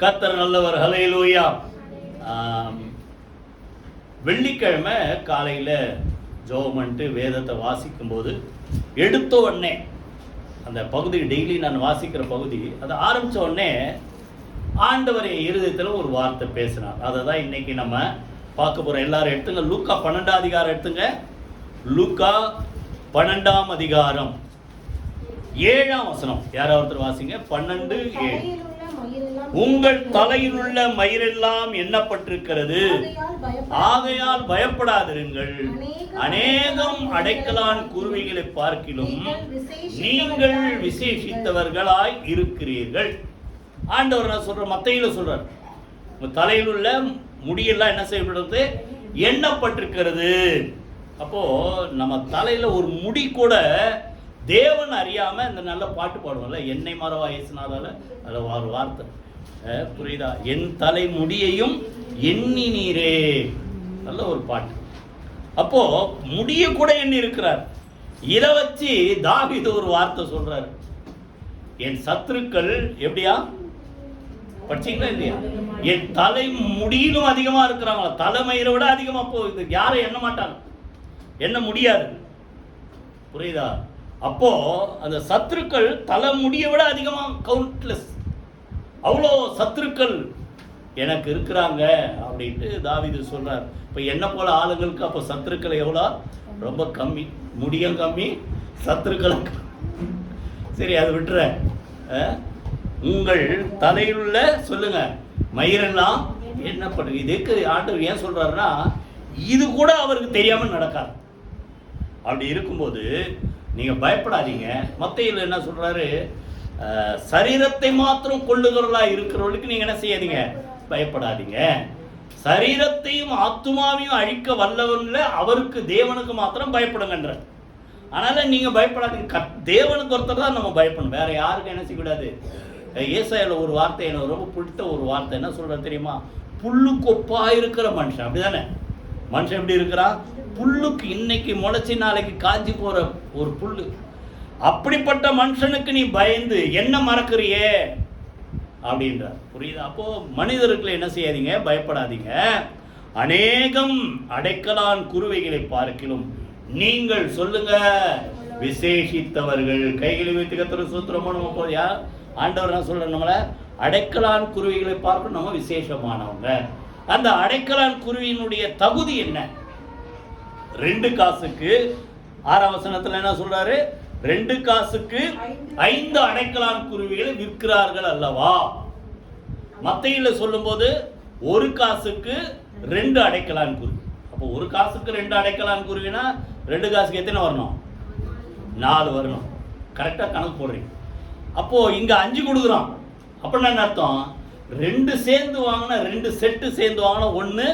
கர்த்தர் நல்லவர். ஹல்லேலூயா. வெள்ளிக்கிழமை காலையில் ஜெபம் பண்ணிட்டு வேதத்தை வாசிக்கும்போது எடுத்த உடனே அந்த பகுதி டெய்லி நான் வாசிக்கிற பகுதி அதை ஆரம்பித்த உடனே ஆண்டவர் இருதயத்தில் ஒரு வார்த்தை பேசினார். அதை தான் இன்னைக்கு நம்ம பார்க்க போகிறோம். எல்லாரும் எடுத்துங்க, லூக்கா 12ஆம் அதிகாரம் எடுத்துங்க. லூக்கா 12ஆம் அதிகாரம் 7ஆம் வசனம். யாராவது வாசிங்க. 12:7. உங்கள் தலையில் உள்ள மயிரெல்லாம் எண்ணப்பட்டிருக்கிறது, ஆகையால் பயப்படாதிருங்கள். அநேகம் அடைக்கலான் குருவிகளை பார்க்கிலும் நீங்கள் விசேஷித்தவர்களாய் இருக்கிறீர்கள். ஆண்டவர் நான் சொல்ற மத்தையில சொல்றார், தலையில் உள்ள முடியெல்லாம் என்ன செய்யப்படுறது? எண்ணப்பட்டிருக்கிறது. அப்போ நம்ம தலையில ஒரு முடி கூட தேவன் அறியாம இந்த நல்ல பாட்டு பாடுவோம்ல, என்னை மறவா இயேசுநாதால அதில் ஒரு வார்த்தை புரியுதா? என் தலை முடியையும் எண்ணி நீரே, நல்ல ஒரு பாட்டு. அப்போ முடிய கூட எண்ணி இருக்கிறார். இதை வச்சு தாவீது ஒரு வார்த்தை சொல்றாரு, என் சத்துருக்கள் எப்படியா படிச்சீங்களா இல்லையா? என் தலை முடியிலும் அதிகமா இருக்கிறாங்களா, தலைமயிரை விட அதிகமா போகுது. யாரும் எண்ண மாட்டாங்க, எண்ண முடியாது. புரியுதா? அப்போ அந்த சத்துருக்கள் தலை முடியை விட அதிகமா, கவுண்ட்லெஸ், அவ்வளோ சத்துருக்கள் எனக்கு இருக்கிறாங்க அப்படின்ட்டு தாவீது சொல்றார். இப்போ என்ன போல ஆளுங்களுக்கு அப்போ சத்துருக்கள் எவ்வளோ? ரொம்ப கம்மி. முடியும் கம்மி, சத்துருக்கள். சரி, அது விட்டுற. உங்கள் தலையில் உள்ள சொல்லுங்க மயிரெல்லாம் என்ன பண்ணுங்க. இதுக்கு ஆண்டவர் ஏன் சொல்றாருன்னா, இது கூட அவருக்கு தெரியாம நடக்காது. அப்படி இருக்கும்போது நீங்க பயப்படாதீங்க. மத்தேயுல என்ன சொல்றாரு? சரீரத்தை மாத்திரம் கொள்ளுகிறவர்களா இருக்கிறவர்களுக்கு நீங்க என்ன செய்யாதீங்க, பயப்படாதீங்க. சரீரத்தையும் ஆத்துமாவையும் அழிக்க வல்லவன்ல அவருக்கு தேவனுக்கு மாத்திரம் பயப்படுங்கன்ற. அதனால நீங்க பயப்படாதீங்க. தேவனுக்கு ஒருத்தர் தான் நம்ம பயப்படணும், வேற யாருக்கும் என்ன செய்யக்கூடாது. ஏசாயால ஒரு வார்த்தை எனக்கு ரொம்ப பிடித்த ஒரு வார்த்தை. என்ன சொல்றது தெரியுமா? புல்லு கொப்பா இருக்கிற மனுஷன். அப்படிதானே? மனுஷன் எப்படி இருக்கிறான்? புல்லுக்கு இன்னைக்கு முளைச்சி நாளைக்கு காஞ்சி போற ஒரு புல்லு. அப்படிப்பட்ட மனுஷனுக்கு நீ பயந்து என்ன மறக்கிறியே அப்படின்றார். புரியுதா? அப்போ மனிதர்களை என்ன செய்யாதீங்க, பயப்படாதீங்க. அநேகம் அடைக்கலான் குருவிகளை பார்க்கிலும் நீங்கள் சொல்லுங்க விசேஷித்தவர்கள். கைகளை வைத்து கர்த்தருக்கு ஸ்தோத்திரம் பண்ணுவோம். போதியா ஆண்டவர் நான் சொல்றேன், நம்மள அடைக்கலான் குருவிகளை பார்க்க நம்ம விசேஷமானவங்க. அந்த அடைக்கலான் குருவியினுடைய தகுதி என்ன? 2 காசுக்கு 6ஆம் வசனத்துல என்ன சொல்றாரு? 2 காசுக்கு 5 அடைக்கலான் குருவிகளை விற்கிறார்கள் அல்லவா? மத்தையில சொல்லும் போது 1 காசுக்கு 2 அடைக்கலான் குருவி. அப்போ 1 காசுக்கு 2 அடைக்கலான் குருவினா 2 காசுக்கு எத்தனை வரணும்? 4 வரணும். கரெக்டா கணக்கு போடுறீங்க. அப்போ இங்க 5 கொடுக்குறோம். அப்படின்னா என்ன அர்த்தம்? 2 சேர்ந்து வாங்கினா, 2 செட்டு சேர்ந்து வாங்கினா 1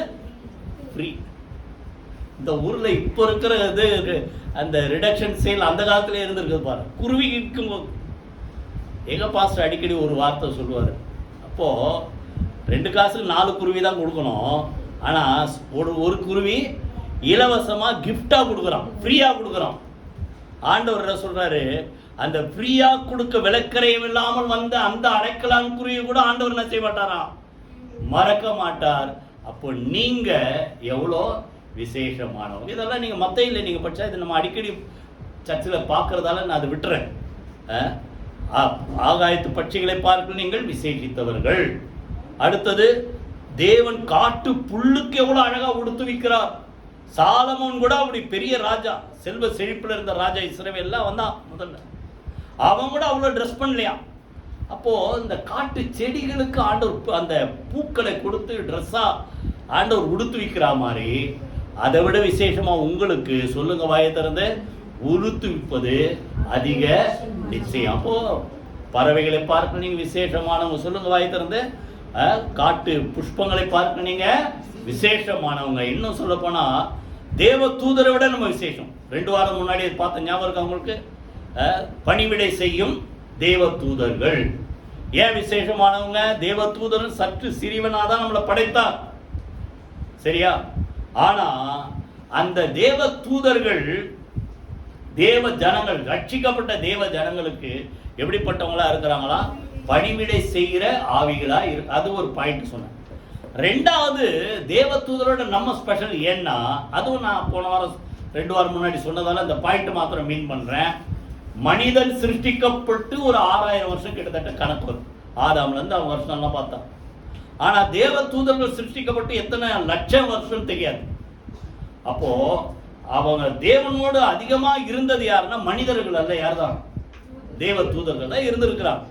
ஃப்ரீ. இந்த ஊர்ல இப்போ இருக்கிற இது அந்த ரிடக்ஷன் சேல் அந்த காலத்துல இருந்திருக்குது பாரு. குருவி இருக்கும்போது எங்க பாஸ்டர் அடிக்கடி ஒரு வார்த்தை சொல்லுவார். அப்போ 2 காசுக்கு 4 குருவி தான் கொடுக்கணும். ஆனா ஒரு குருவி இலவசமா கிஃப்டா கொடுக்குறான், ஃப்ரீயா கொடுக்குறான். ஆண்டவர் என்ன சொல்றாரு? அந்த ஃப்ரீயா கொடுக்க விலக்கரையும் இல்லாமல் வந்த அந்த அடைக்கலான் குருவி கூட ஆண்டவர் என்ன செய்ய மாட்டாராம், மறக்க மாட்டார். அப்போ நீங்க எவ்வளோ விசேஷமானவங்க. இதெல்லாம் நீங்க மத்தையில் நீங்க படிச்சா, இது நம்ம அடிக்கடி சர்ச்சில் பார்க்கறதால நான் அதை விட்டுறேன். ஆகாயத்து பட்சிகளை பார்க்க நீங்கள் விசேஷித்தவர்கள். அடுத்தது, தேவன் காட்டு புல்லுக்கு எவ்வளவு அழகா உடுத்து வைக்கிறார். சாலமோன் கூட அப்படி பெரிய ராஜா, செல்வ செழிப்புல இருந்த ராஜா, இஸ்ரவேல்லாம் வந்தான் முதல்ல, அவன் கூட அவ்வளோ ட்ரெஸ் பண்ணலையா. அப்போ இந்த காட்டு செடிகளுக்கு ஆண்டவர் அந்த பூக்களை கொடுத்து ட்ரெஸ்ஸா ஆண்டவர் உடுத்து வைக்கிற மாதிரி, அதை விட விசேஷமா உங்களுக்கு சொல்லுங்க வாயை திறந்து, உடுத்து வைப்பது அதிக நிச்சயம். அப்போ பறவைகளை பார்க்க நீங்க விசேஷமானவங்க. சொல்லுங்க வாயை திறந்து. காட்டு புஷ்பங்களை பார்க்க நீங்க விசேஷமானவங்க. இன்னும் சொல்ல போனா தேவ தூதரை விட நம்ம விசேஷம். 2 வாரம் முன்னாடி பார்த்த ஞாபகம் இருக்கு அவங்களுக்கு? பணிவிடை செய்யும் தேவ தூதர்கள். ஏன் விசேஷமானவங்க? தேவ தூதர் சற்று சிறியவனாதான் நம்மளை படைத்தார், சரியா? ஆனா அந்த தேவ தூதர்கள் தேவ ஜனங்கள், ரட்சிக்கப்பட்ட தேவ ஜனங்களுக்கு எப்படிப்பட்டவங்களா இருக்கிறாங்களா? பணிவிடை செய்கிற ஆவிகளா அது ஒரு பாயிண்ட் சொன்னேன். ரெண்டாவது, தேவ தூதரோட நம்ம ஸ்பெஷல் ஏன்னா, அதுவும் நான் போன வாரம் 2 வாரம் முன்னாடி சொன்னதால இந்த பாயிண்ட் மாத்திரம் மீன் பண்றேன். மனிதன் சிருஷ்டிக்கப்பட்டு ஒரு 6000 வருஷம் கிட்டத்தட்ட கணக்கு வரும். ஆதாம்ல இருந்து அவங்க வருஷம் எல்லாம் பார்த்தா. ஆனா தேவ தூதர்கள் சிருஷ்டிக்கப்பட்டு எத்தனை லட்சம் வருஷம் தெரியாது. அப்போ அவங்க தேவனோடு அதிகமா இருந்தது யாருன்னா மனிதர்கள் அல்ல, யார்தான்? தேவ தூதர்கள் தான் இருந்திருக்கிறாங்க.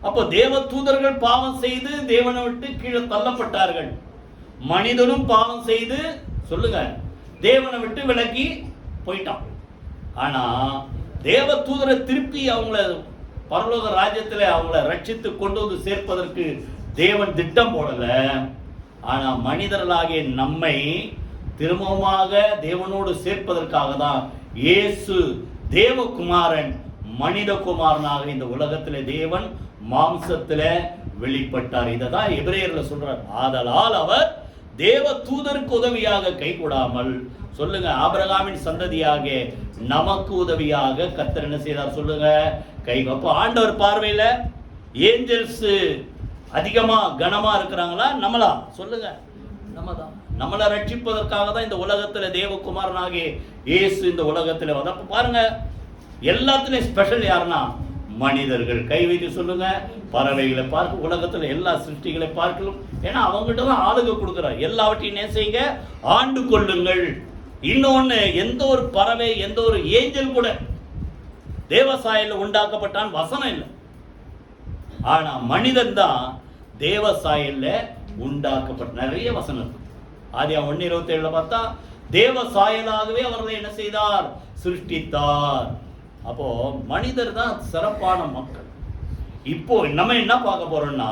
அப்போ தேவ தூதர்கள் பாவம் செய்து தேவனை விட்டு கீழே தள்ளப்பட்டார்கள். மனிதனும் பாவம் செய்து சொல்லுங்க தேவனை விட்டு விலகி போயிட்டான். ஆனா தேவ தூதரை திருப்பி அவங்கள பரலோக ராஜ்யத்தில் அவங்கள ரட்சித்து கொண்டு வந்து சேர்ப்பதற்கு தேவன் திட்டம் போடல. ஆனா மனிதர்களாகிய நம்மை திரும்பமாக தேவனோடு சேர்ப்பதற்காக தான் இயேசு தேவகுமாரன் மனிதகுமாரனாக இந்த உலகத்தில் தேவன் மாம்சத்தில் வெளிப்பட்டார். இதை தான் எபிரேயர்ல சொல்றார். ஆதலால் அவர் தேவ தூதருக்கு உதவியாக கைகூடாமல் சொல்லுங்க ஆபிரகாமின் சந்ததியாக நமக்கு உதவியாக கர்த்தர் என்ன செய்தார் சொல்லுங்க கை. அப்போ ஆண்டவர் பார்வையில் ஏஞ்சல்ஸ் அதிகமா கனமா இருக்கிறாங்களா நம்மளா சொல்லுங்க? நம்ம தான். நம்மளை ரட்சிப்பதற்காக தான் இந்த உலகத்துல தேவகுமாரனாகிய இயேசு இந்த உலகத்துல வந்து. அப்ப பாருங்க எல்லாத்துலயும் ஸ்பெஷல் யாருன்னா மனிதர்கள். கை வைத்து சொல்லுங்க. பறவைகளை பார்க்க உலகத்துல எல்லா சிருஷ்டிகளை பார்க்கலும். ஏன்னா அவங்ககிட்ட தான் ஆளுக கொடுக்குறார். எல்லாவற்றையும் நேசிங்க, ஆண்டு கொள்ளுங்கள். இன்னொன்னு, எந்த ஒரு பறவை எந்த ஒரு ஏஞ்சல் கூட தேவசாயில உண்டாக்கப்பட்டான் வசனம் இல்லை. ஆனா மனிதன் தான் தேவசாயில உண்டாக்கப்பட்ட நிறைய வசனம் இருக்கு. ஆதியா 1:27 பார்த்தா தேவ சாயலாகவே அவர்களை என்ன செய்தார்? சிருஷ்டித்தார். அப்போ மனிதர் தான் சிறப்பான மக்கள். இப்போ நம்ம என்ன பார்க்க போறோம்னா,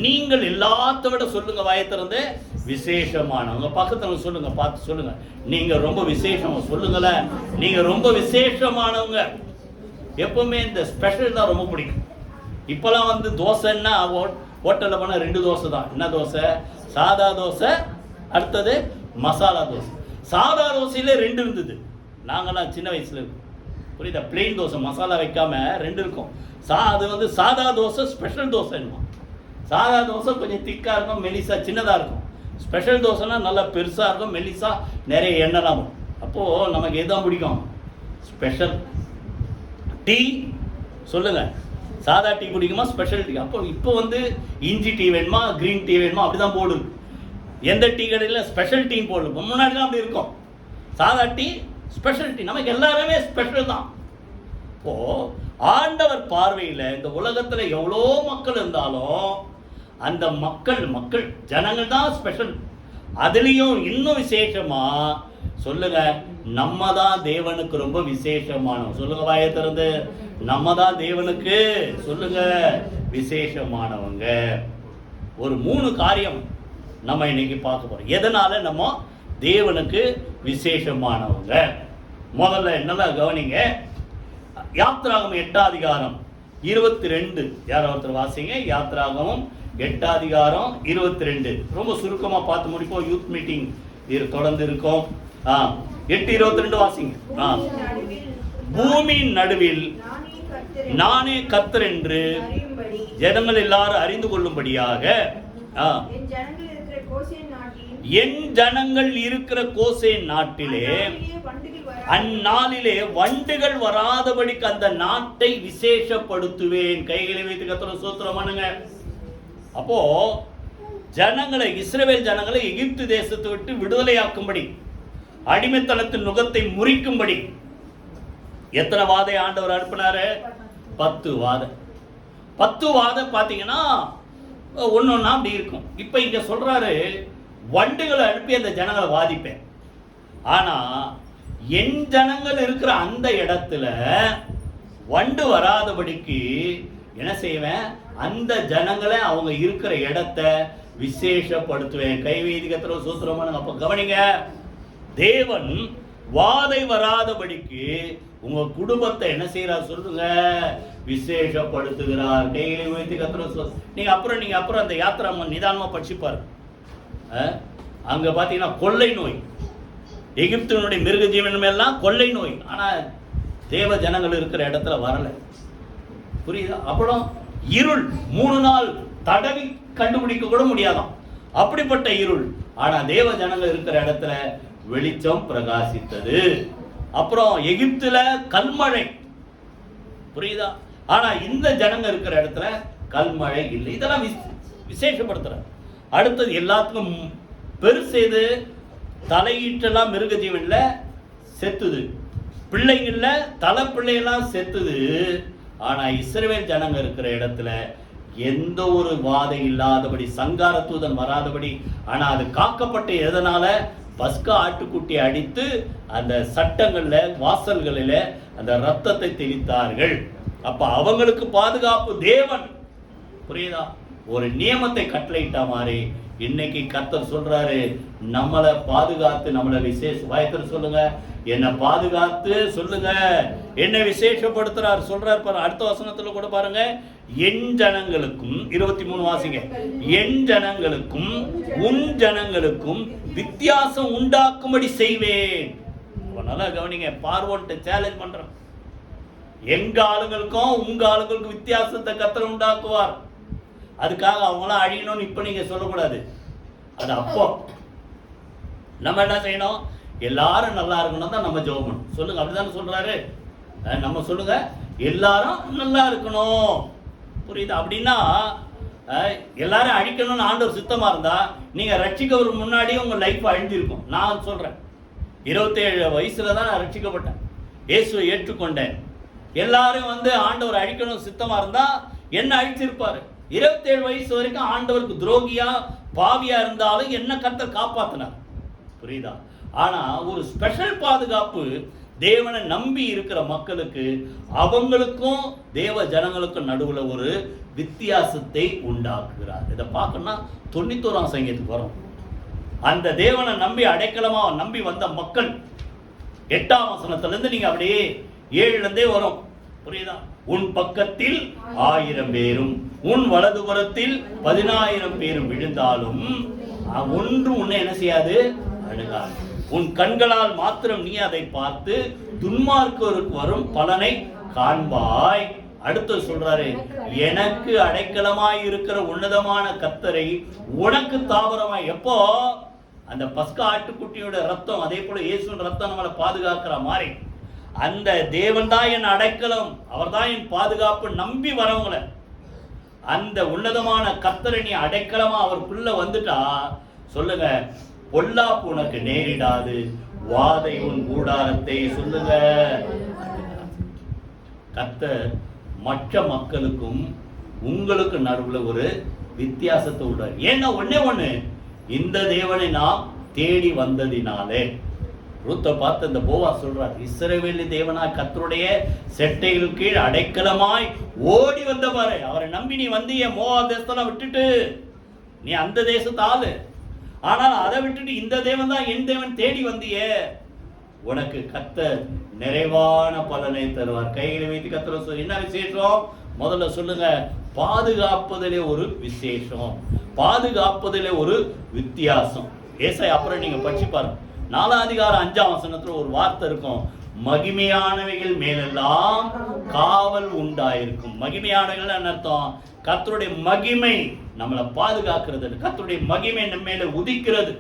நீங்கள் எல்லாத்த விட சொல்லுங்க வாயை திறந்து விசேஷமானவங்க. பக்கத்துல சொல்லுங்க, பார்த்து சொல்லுங்க, நீங்க ரொம்ப விசேஷமா சொல்லுங்களேன். நீங்க ரொம்ப விசேஷமானவங்க. எப்பவுமே இந்த ஸ்பெஷல் தான் ரொம்ப பிடிக்கும். இப்பெல்லாம் வந்து தோசைன்னா ஹோட்டலில் போனால் 2 தோசை தான். என்ன தோசை? சாதா தோசை, அடுத்தது மசாலா தோசை. சாதா தோசையிலே 2 இருந்தது. நாங்களாம் சின்ன வயசுல இருக்கோம், புரியுதா? பிளெயின் தோசை மசாலா வைக்காம 2 இருக்கும். அது வந்து சாதா தோசை, ஸ்பெஷல் தோசை. சாதா தோசை கொஞ்சம் திக்காக இருக்கும், மெலிசா சின்னதாக இருக்கும். ஸ்பெஷல் தோசைனா நல்லா பெருசாக இருக்கும், மெலிசா, நிறைய எண்ணெய்லாம். அப்போது நமக்கு எதுதான் பிடிக்கும்? ஸ்பெஷல். டீ சொல்லுங்க, சாதா டீ பிடிக்குமா ஸ்பெஷல் டீ? அப்போ இப்போ வந்து இஞ்சி டீ வேணுமா கிரீன் டீ வேணுமா அப்படிதான் போடுது. எந்த டீ கடையில் ஸ்பெஷல் டீ போடணும். முன்னாடி தான் அப்படி இருக்கும். சாதா டீ, ஸ்பெஷல் டீ, நமக்கு எல்லாருமே ஸ்பெஷல் தான். இப்போ ஆண்டவர் பார்வையில் இந்த உலகத்துல எவ்வளோ மக்கள் இருந்தாலும் அந்த மக்கள் ஜனங்கள் தான் ஸ்பெஷல். அதுலேயும் இன்னும் விசேஷமா சொல்லுங்க, நம்ம தான் தேவனுக்கு ரொம்ப விசேஷமானவங்க. சொல்லுங்க வாயை திறந்து, நம்ம தான் தேவனுக்கு சொல்லுங்க விசேஷமானவங்க. ஒரு 3 காரியம் நம்ம இன்னைக்கு பார்க்க போறோம். எதனால நம்ம தேவனுக்கு விசேஷமானவங்க? முதல்ல என்னெல்லாம் கவனிங்க. யாத்ராகமம் 8ஆம் அதிகாரம் 22. யாரோ ஒருத்தர் வாசிங்க. யாத்ராகமம் 8ஆம் அதிகாரம் 22. ரொம்ப சுருக்கமா பார்த்து முடிப்போம். யூத் மீட்டிங் தொடர்ந்து இருக்கும். 8:22 வாசிங்க. பூமியின் நடுவில் நானே கர்த்தர் என்று ஜனங்கள் எல்லாரும் அறிந்து கொள்ளும்படியாக என் ஜனங்கள் இருக்கிற கோசேன் நாட்டிலே அந்நாளிலே வண்டுகள் வராதபடிக்கு அந்த நாட்டை விசேஷப்படுத்துவேன். கைகளை வைத்து கர்த்தரை ஸ்தோத்திரம் பண்ணுங்க. அப்போ ஜனங்களை, இஸ்ரவேல் ஜனங்களை எகிப்து தேசத்தை விட்டு விடுதலையாக்கும்படி, அடிமைத்தனத்தின் நுகத்தை முறிக்கும்படி எத்தனை வாதை ஆண்டவர் அனுப்பினாரு? 10 வாதை. 10 வாதை பார்த்தீங்கன்னா ஒன்னொன்னா அப்படி இருக்கும். இப்ப இங்க சொல்றாரு, வண்டுகளை அனுப்பி அந்த ஜனங்களை வாதிப்பேன். ஆனா என் ஜனங்கள் இருக்கிற அந்த இடத்துல வண்டு வராதபடிக்கு என்ன செய்வேன்? அந்த ஜனங்களை அவங்க இருக்கிற இடத்த விசேஷப்படுத்துவேன். கைவேதிகத்துல சூத்திரமான. அப்ப கவனிங்க, தேவன் வாதை வராதபடிக்கு உங்க குடும்பத்தை என்ன செய்யறார் சொல்லுங்க? விசேஷப்படுத்துகிறார். கைகளை உயர்த்தி கத்திர. நீங்க அப்புறம் அந்த யாத்திரை நிதானமா படிச்சுப்பாரு. அங்க பாத்தீங்கன்னா கொள்ளை நோய், எகிப்தினுடைய மிருக ஜீவனம் எல்லாம் கொள்ளை நோய். ஆனா தேவ ஜனங்கள் இருக்கிற இடத்துல வரல. புரியுதா? அப்புறம் இருள் 3 நாள் தடவி கண்டுபிடிக்க கூட முடியாதாம், அப்படிப்பட்ட இருள். ஆனா தேவ ஜனங்கள் இருக்கிற இடத்துல வெளிச்சம் பிரகாசித்தது. அப்புறம் எகிப்துல கல்மழை, புரியுதா? ஆனா இந்த ஜனங்க இருக்கிற இடத்துல கல்மழை இல்லை. இதெல்லாம் விசேஷப்படுத்துற. அடுத்தது எல்லாத்துக்கும் பெருசெய்து தலையீட்டெல்லாம் மிருக ஜீவன்ல செத்துது, பிள்ளைங்கள்ல தலை பிள்ளையெல்லாம் செத்துது. ஆனா இஸ்ரவேல் ஜனங்க இருக்கிற இடத்துல எந்த ஒரு வாதை இல்லாதபடி, சங்கார தூதன் வராதபடி. ஆனா அது காக்கப்பட்ட எதனால? பஸ்கா ஆட்டுக்குட்டி அடித்து அந்த சட்டங்கள்ல வாசல்களில அந்த ரத்தத்தை தெளித்தார்கள். அப்ப அவங்களுக்கு பாதுகாப்பு தேவன், புரியுதா? ஒரு நியமத்தை கட்டளையிட்ட மாதிரி இன்னைக்கு கர்த்தர் சொல்றாரு, நம்மளை பாதுகாத்து, நம்மளை விசேஷ வாயத்தில் சொல்லுங்க, என்னை பாதுகாத்து சொல்லுங்க, என்னை விசேஷப்படுத்துறாரு சொல்றாரு பாரு. அடுத்த வசனத்துல கூட பாருங்க, என் ஜனங்களுக்கும் 23 வாசிங்க, என் ஜனங்களுக்கும் உன் ஜனங்களுக்கும் வித்தியாசம் உண்டாக்கும்படி செய்வேன். நல்லா கவனிங்க, பார்வோன்ட்ட சேலஞ்ச் பண்றேன். எங்க ஆளுங்களுக்கும் உங்க ஆளுங்களுக்கும் வித்தியாசத்தை கர்த்தர் உண்டாக்குவார். அதுக்காக அவங்களாம் அழியணும்னு இப்ப நீங்க சொல்லக்கூடாது. அது அப்போ நம்ம என்ன செய்யணும்? எல்லாரும் நல்லா இருக்கணும் தான் நம்ம ஜெபம் பண்ணணும். சொல்லுங்க, அப்படிதானே சொல்றாரு? நம்ம சொல்லுங்க, எல்லாரும் நல்லா இருக்கணும், புரியுது? அப்படின்னா எல்லாரும் அழிக்கணும்னு ஆண்டவர் சித்தமா இருந்தா நீங்க ரட்சிக்க முன்னாடி உங்க லைஃப் அழிஞ்சிருக்கும். நான் சொல்றேன், 27 வயசுல தான் நான் ரட்சிக்கப்பட்டேன், இயேசுவை ஏற்றுக்கொண்டேன். எல்லாரும் ஆண்டவர் அழிக்கணும் சித்தமா இருந்தா என்ன அழிச்சிருப்பாரு. 27 வயசு வரைக்கும் ஆண்டவருக்கு துரோகியா பாவியா இருந்தாலும் என்ன கர்த்தர் காப்பாத்தினார், புரியுதா? ஆனா ஒரு ஸ்பெஷல் பாதுகாப்பு தேவனை நம்பி இருக்கிற மக்களுக்கு, அவங்களுக்கும் தேவ ஜனங்களுக்கும் நடுவுல ஒரு வித்தியாசத்தை உண்டாக்குகிறார். இதை பார்க்கணும்னா 91ஆம் சங்கீதத்துக்கு வரும். அந்த தேவனை நம்பி அடைக்கலமா நம்பி வந்த மக்கள் 8ஆம் வசனத்துல இருந்து நீங்க அப்படியே 7ல இருந்தே வரும், புரியுதா? உன் பக்கத்தில் 1000 பேரும் உன் வலதுபுறத்தில் 10,000 பேரும் விழுந்தாலும் ஒன்று உன்னை என்ன செய்யாது, அணுகாது. உன் கண்களால் மாத்திரம் நீ அதை பார்த்து துன்மார்க்கருக்கு வரும் பலனை காண்பாய். அடுத்து சொல்றாரு, எனக்கு அடைக்கலமாய் இருக்கிற உன்னதமான கர்த்தரை உனக்கு தாவரமாய். எப்போ? அந்த பஸ்கா ஆட்டுக்குட்டியோட ரத்தம், அதே போல இயேசுவின் ரத்தம் நம்மளை பாதுகாக்கிற மாதிரி அந்த தேவன் தான் என் அடைக்கலம், அவர் தான் என் பாதுகாப்பு. நம்பி வரவங்கள அந்த உன்னதமான கர்த்தரை நீ அடைக்கலமா அவருக்குள்ள வந்துட்டா சொல்லுங்க, பொல்லாப்பு உனக்கு நேரிடாது, வாதை உன் கூடாரத்தை சொல்லுங்க. கர்த்தர் மற்ற மக்களுக்கும் உங்களுக்கு நடுவுல ஒரு வித்தியாசத்தை விடுறார். ஏன்னா ஒண்ணு, இந்த தேவனை நாம் தேடி வந்ததினாலே. ரூத்தை பார்த்து இந்த போவா சொல்றார், இஸ்ரவேலி தேவனாய் கர்த்தருடைய செட்டைகள் கீழ் அடைக்கலமாய் ஓடி வந்த பாரு. அவரை நம்பி நீ வந்திய மோவாப் தேசத்தெல்லாம் விட்டுட்டு, நீ அந்த தேசத்து ஆளு, ஆனால் அதை விட்டுட்டு இந்த தேவன் தான் என் தேவன் தேடி வந்திய, உனக்கு கர்த்தர் நிறைவான பலனை தருவார். கைகளை வைத்து கர்த்தர் என்ன விசேஷம்? முதல்ல சொல்லுங்க, பாதுகாப்பதிலே ஒரு விசேஷம், பாதுகாப்பதிலே ஒரு வித்தியாசம். ஏசாயா அப்புறம் நீங்க படிச்சு பாருங்க, 4ஆம் அதிகாரம் 5ஆம் வசனத்துல ஒரு வார்த்தை இருக்கும், மகிமையானவைகள் மேலெல்லாம் காவல் உண்டாயிருக்கும். மகிமையானவைகள் அர்த்தம், கர்த்தருடைய மகிமை நம்மளை பாதுகாக்கிறது, கர்த்தருடைய மகிமை நம்ம மேல உதிக்கிறது.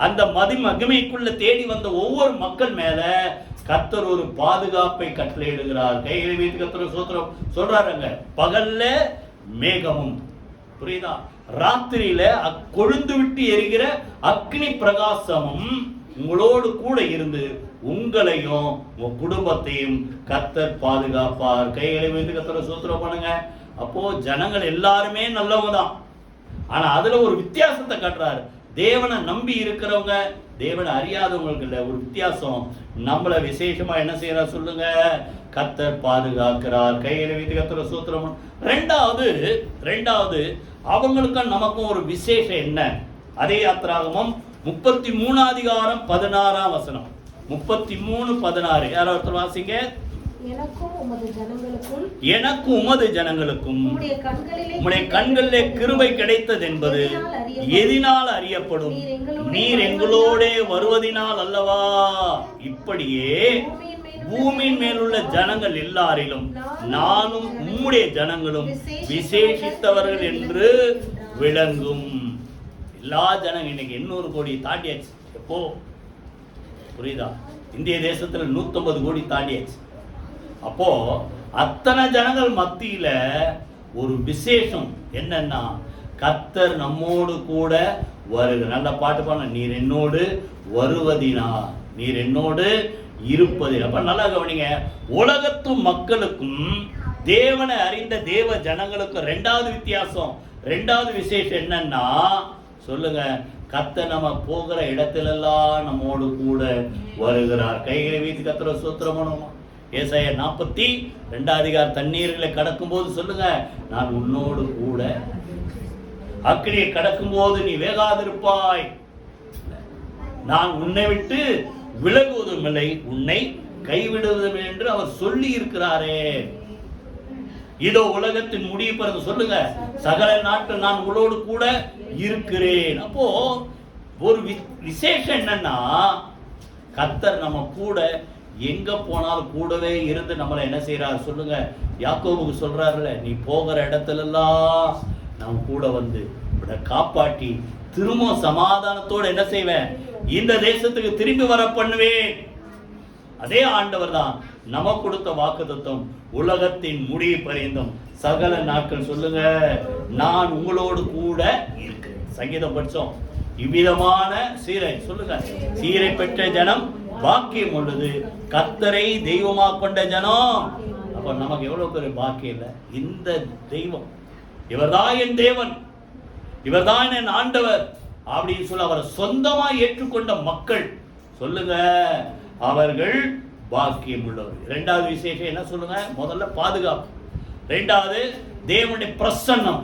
அந்த மகிமைக்குள்ள தேடி வந்த ஒவ்வொரு மக்கள் மேல கர்த்தர் ஒரு பாதுகாப்பை கட்டளையிடுகிறார். கைகளை வைத்து கர்த்தர் சோத்திரம் சொல்றாருங்க. பகல்ல மேகமும், புரியுதா? ராத்திரியில கொழுந்து விட்டு எரிகிற அக்னி பிரகாசமும் உங்களோடு கூட இருந்து உங்களையும் உங்க குடும்பத்தையும் கர்த்தர் பாதுகாப்பார். கைகளை வைத்து கர்த்தரை சோத்திரம் பண்ணுங்க. அப்போ ஜனங்கள் எல்லாருமே நல்லவங்க தான், ஆனா அதுல ஒரு வித்தியாசத்தை காட்டுறாரு. தேவனை நம்பி இருக்கிறவங்க, தேவனை அறியாதவங்களுக்கு இல்ல, ஒரு வித்தியாசம். நம்மள விசேஷமா என்ன செய்யறார் சொல்லுங்க, கர்த்தர் பாதுகாக்கிறார். கைகளை வைத்து கர்த்தரை சோத்திரம். ரெண்டாவது அவங்களுக்கும் நமக்கும் ஒரு விசேஷம் என்ன? அதே யாத்திராகமம் 33ஆம் அதிகாரம் 16ஆம் வசனம். 33:16 யாரோ ஒருத்தர் வாசிங்க. எனக்கும் உமது ஜனங்களுக்கும் உம்முடைய கண்களிலே கிருபை கிடைத்தது என்பது எதினால் அறியப்படும்? நீர் எங்களோட வருவதினால் அல்லவா? இப்படியே பூமியின் மேலுள்ள ஜனங்கள் எல்லாரிலும் நானும் உம்முடைய ஜனங்களும் விசேஷித்தவர்கள் என்று விளங்கும். எல்லா ஜனங்கள் இன்னைக்கு 800 கோடி தாண்டியாச்சு. எப்போ புரியுதா? இந்திய தேசத்துல 150 கோடி தாண்டியாச்சு. அப்போ அத்தனை ஜனங்கள் மத்தியில ஒரு விசேஷம் என்னன்னா, கர்த்தர் நம்மோடு கூட வருக. நல்ல பாட்டு பாட, நீர் என்னோடு வருவதினா, நீர் என்னோடு இருப்பது. அப்ப நல்லா கவனிங்க, உலகத்து மக்களுக்கும் தேவனை அறிந்த தேவ ஜனங்களுக்கும் ரெண்டாவது வித்தியாசம், ரெண்டாவது விசேஷம் என்னன்னா சொல்லுங்க, கர்த்தர் நம்ம போகிற இடத்திலெல்லாம் நம்மோடு கூட வருகிறார். கைகளை வீட்டு கர்த்தரை ஸ்தோத்திரம் பண்ணுவோமா? ஏசாயா 42 தண்ணீர்களை கடக்கும் போது சொல்லுங்க, நான் உன்னோடு கூட, அக்கினியை கடக்கும் போது நீ வேகாதிருப்பாய், நான் உன்னை விட்டு விலகுவதும் இல்லை, உன்னை கைவிடுவதும் என்று அவர் சொல்லி இருக்கிறாரே. இதோ உலகத்தின் முடிவு பிறகு சொல்லுங்க, சகல நாட்கள் நான் உங்களோடு கூட இருக்கிறேன். அப்போ ஒரு விசேஷம் என்னன்னா, கர்த்தர் நம்ம கூட எங்க போனாலும் கூடவே இருந்து நம்மளை என்ன செய்யறாரு சொல்லுங்க. யாக்கோபுக்கு சொல்றாருல, நீ போகிற இடத்துல எல்லாம் நான் கூட வந்து காப்பாற்றி திரும்ப சமாதானத்தோடு என்ன செய்வேன், இந்த தேசத்துக்கு திரும்பி வர பண்ணுவேன். அதே ஆண்டவர் தான் நமக்கு கொடுத்த வாக்குத்தத்தம், உலகத்தின் முடிவு பரியந்தம் சகல நாட்கள் சொல்லுங்க நான் உங்களோடு கூட இருக்கிறேன். சங்கீதம் படிச்சோம். இவ்விதமான சீரை சொல்லுங்க, சீரை பெற்ற ஜனம் பாக்கியம் உள்ளது, கர்த்தரை தெய்வமாக கொண்ட ஜனம். அப்ப நமக்கு எவ்வளவு பெரிய பாக்கியம் இல்லை. இந்த தெய்வம், இவர்தான் என் தேவன், இவர்தான் என் ஆண்டவர் அப்படின்னு சொல்ல அவரை சொந்தமா ஏற்றுக்கொண்ட மக்கள் சொல்லுங்க, அவர்கள் பாக்கியம் உள்ளவர். இரண்டாவது விசேஷம் என்ன சொல்லுங்க? முதல்ல பாதுகாப்பு, இரண்டாவது தேவனுடைய பிரசன்னம்.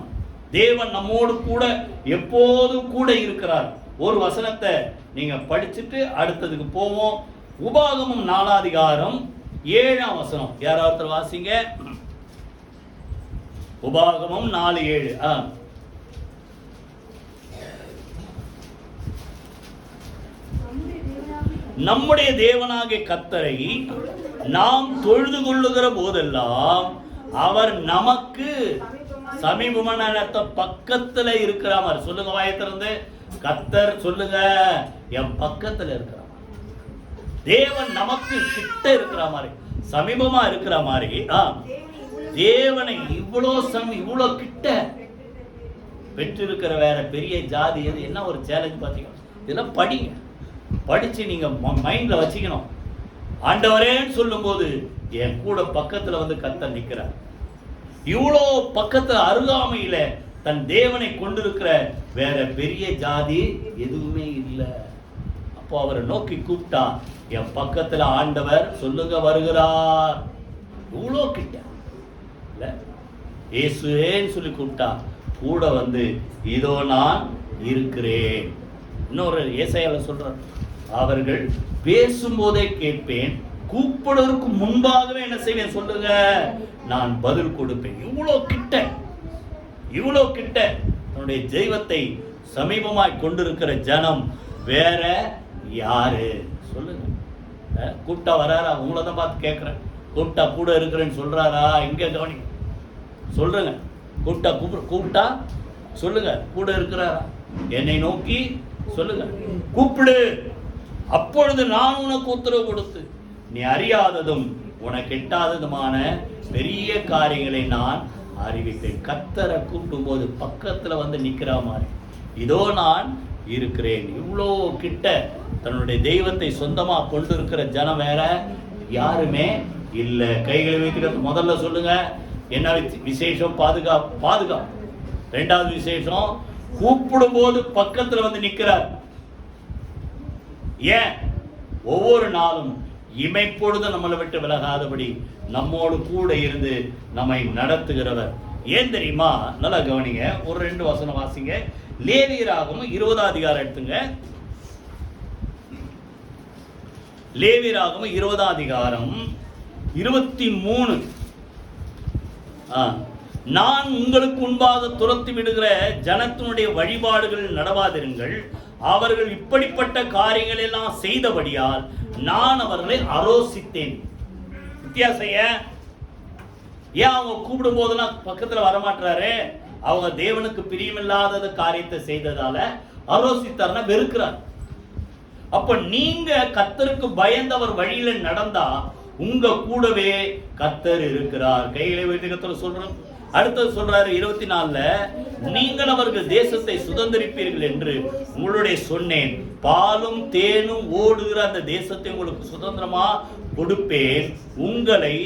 தேவன் நம்மோடு கூட எப்போதும் கூட இருக்கிறார். ஒரு வசனத்தை நீங்க படிச்சுட்டு அடுத்ததுக்கு போவோம். உபாகமம் 4:7 யாராவது வாசிங்க. உபாகமம் 4:7. நம்முடைய தேவனாகிய கர்த்தரை நாம் தொழுது கொள்ளுகிற போதெல்லாம் அவர் நமக்கு சமீபமான பக்கத்துல இருக்கிற மாதிரி சொல்லுங்க. வாயத்திலிருந்து கர்த்தர் சொல்லுங்க, என் பக்கத்துல இருக்கிற தேவன் நமக்கு கிட்ட இருக்கிற மாதிரி, சமீபமா இருக்கிற மாதிரி. தேவனை இவ்வளோ கிட்ட பெற்றிருக்கிற வேற பெரிய ஜாதி எது? என்ன ஒரு சேலஞ்ச் பார்த்தீங்கன்னா, இதெல்லாம் படிங்க, படிச்சு நீங்க மைண்ட்ல வச்சுக்கணும். ஆண்டவரேன்னு சொல்லும் போது என் கூட பக்கத்துல வந்து கர்த்தர் நிற்கிறார். இவ்வளோ பக்கத்துல அருகாமையில தன் தேவனை கொண்டிருக்கிற வேற பெரிய ஜாதி எதுவுமே இல்லை. அப்போ அவரை நோக்கி கூப்பிட்டா என் பக்கத்துல ஆண்டவர் சொல்லுங்க வருகிறார். இவ்வளோ கிட்ட இல்ல, இயேசுவேன்னு சொல்லி கூப்பிட்டா கூட வந்து இதோ நான் இருக்கிறேன். இன்னொரு ஏசாயால சொல்றார், அவர்கள் பேசும்போதே கேட்பேன், கூப்பிடுவதற்கு முன்பாகவே என்ன செய்வேன் சொல்லுங்க, நான் பதில் கொடுப்பேன். இவ்வளோ கிட்ட தன்னுடைய தெய்வத்தை சமீபமாய் கொண்டிருக்கிற ஜனம் வேற யாரு சொல்லுங்க? கூப்பிட்டா வராரா? உங்களை தான் பார்த்து கேட்கிறேன். கூப்பிட்டா கூட இருக்கிறேன்னு சொல்றாரா? இங்க கவனி சொல்றேங்க. கூப்பிட்டா சொல்லுங்க கூட இருக்கிறாரா? என்னை நோக்கி சொல்லுங்க, கூப்பிடு, அப்பொழுது நான் உனக்கு உத்தரவு கொடுத்து நீ அறியாததும் உனக்கு எட்டாததுமான பெரிய காரியங்களை நான் அறிவிப்பேன். கர்த்தரை கூப்பிடும் போது பக்கத்துல வந்து நிக்கிற மாதிரி இதோ நான் இருக்கிறேன். இவ்வளோ கிட்ட தன்னுடைய தெய்வத்தை சொந்தமா கொண்டு இருக்கிற ஜனம் வேற யாருமே இல்லை. கைகளை வைத்துக்கிறது முதல்ல சொல்லுங்க, என்ன விசேஷம்? பாதுகாப்பு. ரெண்டாவது விசேஷம், கூப்பிடும் போது பக்கத்துல வந்து நிற்கிறார். ஏன்? ஒவ்வொரு நாளும் இமைப்பொழுது நம்மளை விட்டு விலகாதபடி நம்மோடு கூட இருந்து நம்மை நடத்துகிறவர். ஏன் தெரியுமா? நல்லா கவனிங்க. ஒரு 2 வசனம் வாசிங்க. லேவியராகமம் 20 எடுத்துங்க. லேவியராகமம் 20:23. நான் உங்களுக்கு முன்பாக துரத்தி விடுகிற ஜனத்தினுடைய வழிபாடுகளில் நடவாதிருங்கள், அவர்கள் இப்படிப்பட்ட காரியங்கள் எல்லாம் செய்தபடியால் நான் அவர்களை அரோசித்தேன். வித்தியாசம் ஏன் அவங்க கூப்பிடும் போதெல்லாம் பக்கத்துல வரமாட்டாரு? அவங்க தேவனுக்கு பிரியமில்லாத காரியத்தை செய்ததால ஆலோசித்தார்னா வெறுக்கிறார். அப்ப நீங்க கர்த்தருக்கு பயந்தவர் வழியில நடந்தா உங்க கூடவே கர்த்தர் இருக்கிறார். கையில வைத்து கர்த்தர் சொல்றோம். அடுத்தது சொல்றாரு 24ல, நீங்கள் அவர்கள் தேசத்தை சுதந்திரிப்பீர்கள் என்று உங்களுடைய சொன்னேன். பாலும் தேனும் ஓடுகிற அந்த தேசத்தை உங்களுக்கு சுதந்திரமா கொடுப்பேன். உங்களை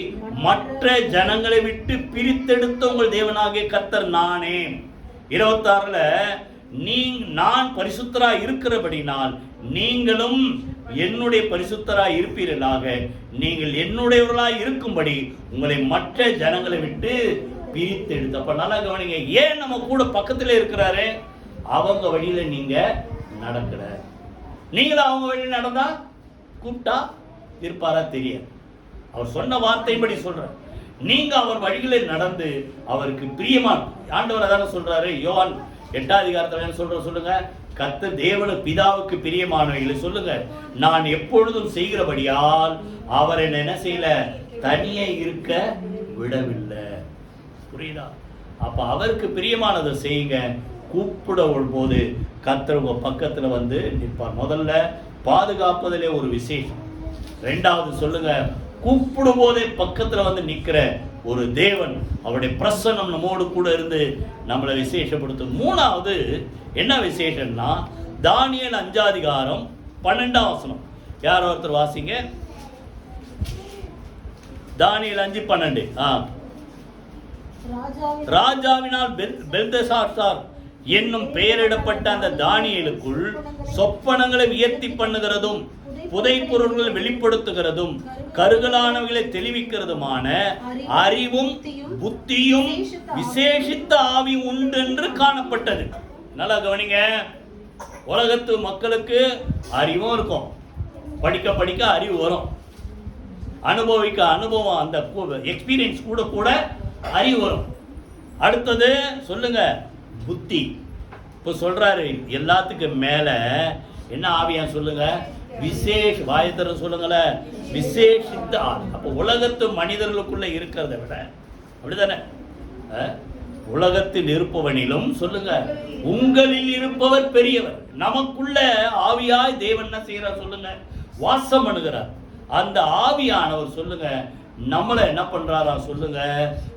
மற்ற ஜனங்களை விட்டு பிரித்தெடுத்த உங்கள் தேவனாகிய கர்த்தர் நானே. 26ல, நான் பரிசுத்தரா இருக்கிறபடினால் நீங்களும் என்னுடைய பரிசுத்தராய் இருப்பீர்களாக. நீங்கள் என்னுடையவர்களாய் இருக்கும்படி உங்களை மற்ற ஜனங்களை விட்டு பிரித்து எடுத்து. அப்ப நல்லா கவனிங்க, ஏன் நம்ம கூட பக்கத்துல இருக்கிறாரு? அவங்க வழியில நீங்க நடக்கிற, நீங்களும் அவங்க வழியில் நடந்தா கூப்பிட்டா இருப்பாரா தெரியாது. அவர் சொன்ன வார்த்தைப்படி சொல்ற, நீங்க அவர் வழியில நடந்து அவருக்கு பிரியமா. ஆண்டவர் அதான சொல்றாரு, யோவான் 8ஆம் அதிகாரத்துல சொல்லுங்க, கர்த்தர் தேவனு பிதாவுக்கு பிரியமானவைகளை சொல்லுங்க நான் எப்பொழுதும் செய்கிறபடியால் அவரை என்ன செய்யல, தனியே இருக்க விடவில்லை. புரியுதா? அப்ப அவருக்கு பிரியமானதை செய்யுங்க. கூப்பிடும் போது கர்த்தர் உங்க பக்கத்துல வந்து நிற்பார். முதல்ல பாதுகாப்பதிலே ஒரு விசேஷம். ரெண்டாவது சொல்லுங்க, கூப்பிடும் போதே பக்கத்துல வந்து நிக்கிற ஒரு தேவன், அவருடைய பிரசன்னம் நம்மோடு கூட இருந்து நம்மளை விசேஷப்படுத்தும். மூணாவது என்ன விசேஷம்னா, தானியேல் 5ஆம் அதிகாரம் 12ஆம் வசனம். யார் ஒருத்தர் வாசிங்க. தானியேல் 5:12. ராஜாவினால் பெல்தெசாத்சார் என்னும் பெயரிடப்பட்ட அந்த தானியேலுக்குள் சொப்பனங்களை வியர்த்தி பண்ணுகிறதும் புதை பொருள்களை வெளிப்படுத்துகிறதும் கருகலானவைகளை தெளிவிக்கிறதுமான அறிவும் புத்தியும் விசேஷித்த ஆவி உண்டென்று காணப்பட்டது. நல்லா கவனிங்க, உலகத்து மக்களுக்கு அறிவும் இருக்கும், படிக்க படிக்க அறிவு வரும், அனுபவிக்க அனுபவம், அந்த எக்ஸ்பீரியன்ஸ் கூட கூட அறிவு வரும். அடுத்தது சொல்லுங்க, புத்தி. இப்போ சொல்றாரு எல்லாத்துக்கும் மேல என்ன ஆவியா சொல்லுங்க, விசேஷ வாயத்தர சொல்லுங்கள, விசேஷித்த ஆவி. அப்போ உலகத்து மனிதர்களுக்குள்ள இருக்கிறத விட, அப்படிதானே, உலகத்தில் இருப்பவனிலும் சொல்லுங்க உங்களில் இருப்பவர் பெரியவர். நமக்குள்ள ஆவியாய் தேவன் என்ன செய்யறார் சொல்லுங்க, வாசம் பண்ணுகிறார். அந்த ஆவியானவர் சொல்லுங்க நம்மளை என்ன பண்றாரா சொல்லுங்க,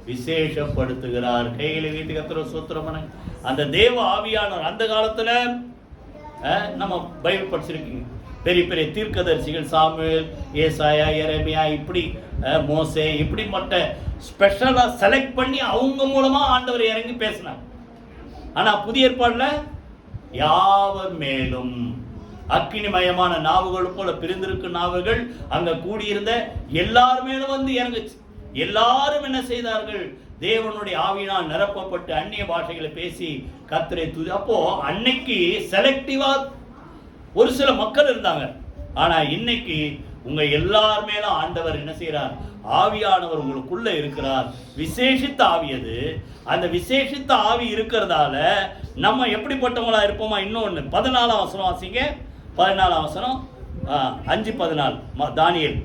விசேஷப்படுத்துகிறார். கையில வீட்டுக்கு கத்துற சூத்திரமான அந்த தேவ ஆவியானவர். அந்த காலத்துல நம்ம பைபிள் படிச்சிருக்கீங்க, பெரிய பெரிய தீர்க்கதரிசிகள் சாமுவேல், ஏசாயா, எரேமியா, இப்படி மோசே, இப்படி மற்ற ஸ்பெஷலா செலக்ட் பண்ணி அவங்க மூலமா ஆண்டவர் இறங்கி பேசினார். ஆனா புதிய ஏற்பாடுல யாவர் மேலும் அக்கினிமயமான நாவுகள் போல பிரிந்திருக்கும் நாவுகள் அங்க கூடியிருந்த எல்லார் மேலும் வந்து இறங்குச்சு. எல்லாரும் என்ன செய்தார்கள், தேவனுடைய ஆவியினால் நிரப்பப்பட்டு அந்நிய பாஷைகளை பேசி கர்த்தரை துதி. அப்போ அன்னைக்கு செலக்டிவா ஒரு சில மக்கள் இருந்தாங்க. ஆனா இன்னைக்கு உங்க எல்லார் மேலும் ஆண்டவர் என்ன செய்யறார், ஆவியானவர் உங்களுக்குள்ள இருக்கிறார். விசேஷித்த ஆவி அது. அந்த விசேஷித்த ஆவி இருக்கிறதால நம்ம எப்படிப்பட்டவங்களா இருப்போமா. இன்னொன்னு 14ஆம் வசனம் வாசிங்க. 14ஆம் வசனம் 5:14. தானியேல்,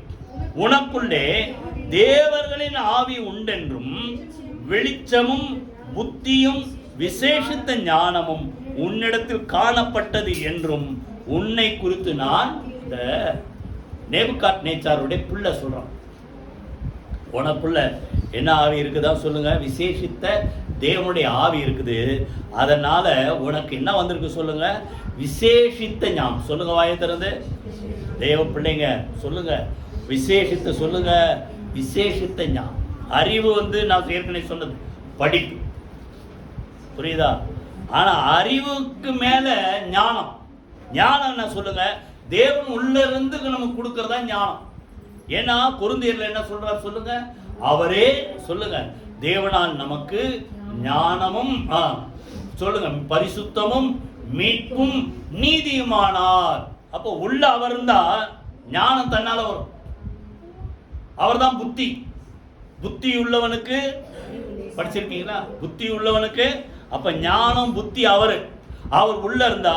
உனக்குள்ளே தேவர்களின் ஆவி உண்டென்றும் வெளிச்சமும் புத்தியும் விசேஷித்த ஞானமும் உன்னிடத்தில் காணப்பட்டது என்றும் உன்னை குறித்து நான் இந்த நேபுகாத்நேச்சாருடைய பிள்ளை சொல்றான். உனக்குள்ள என்ன ஆவி இருக்குதா சொல்லுங்க, விசேஷித்த தேவனுடைய ஆவி இருக்குது. அதனால உனக்கு என்ன வந்திருக்கு சொல்லுங்க, விசேஷித்த ஞானம். சொல்லுங்க வாயை திறந்து, தேவ பிள்ளைங்க சொல்லுங்க, விசேஷித்த சொல்லுங்க, விசேஷித்த ஞானம். அறிவு வந்து நான் ஏற்கனவே சொன்னது படிப்பு, புரியுதா? ஆனா அறிவுக்கு மேல ஞானம். ஞானம் என்ன சொல்லுங்க, தேவன் உள்ள இருந்து நமக்கு கொடுக்கறதா ஞானம். ஏன்னா கொரிந்தியர்ல என்ன சொல்றார் சொல்லுங்க, அவரே சொல்லுங்க தேவனால் நமக்கு ஞானமும் சொல்லுங்க பரிசுத்தமும் மீட்பும் நீதியுமானார். அப்போ உள்ள அவர் இருந்தா ஞானம் தன்னால வரும். அவர் தான் புத்தி. புத்தி உள்ளவனுக்கு படிச்சிருக்கீங்களா, புத்தி உள்ளவனுக்கு. அப்ப ஞானம் புத்தி அவர் உள்ள இருந்தா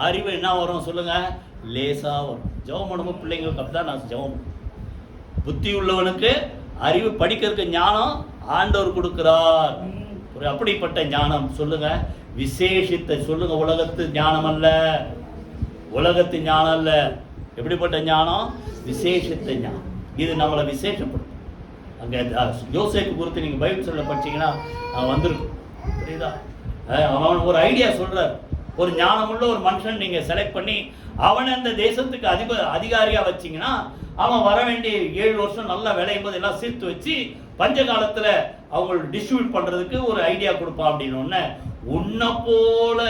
அறிவு என்ன வரும் சொல்லுங்க, லேசா வரும். ஜெபம் பண்ணும்போது பிள்ளைங்களுக்கு அப்படிதான் நான் ஜெபம், புத்தி உள்ளவனுக்கு அறிவு, படிக்கிறதுக்கு ஞானம் ஆண்டவர் கொடுக்கிறார். ஒரு அப்படிப்பட்ட ஞானம் சொல்லுங்க, விசேஷித்த சொல்லுங்க. உலகத்து ஞானம் அல்ல, உலகத்து ஞானம் அல்ல. எப்படிப்பட்ட ஞானம்? விசேஷித்த ஞானம். இது நம்மளை விசேஷப்படும். அங்கே யோசேப்பு குறித்து நீங்கள் பைபிள் சொல்ல படிச்சீங்கன்னா வந்திருக்கும். புரியுதா? அவன் ஒரு ஐடியா சொல்றார். ஒரு ஞானமுள்ள ஒரு மனுஷன் நீங்கள் செலக்ட் பண்ணி அவனை அந்த தேசத்துக்கு அதிகாரியாக வச்சிங்கன்னா அவன் வர வேண்டிய 7 வருஷம் நல்லா விளையும் போது எல்லாம் சேர்த்து வச்சு பஞ்ச காலத்தில் அவங்களுக்கு டிஸ்ட்ரிபியூட் பண்ணுறதுக்கு ஒரு ஐடியா கொடுப்பான். அப்படின்னு உன்னை போல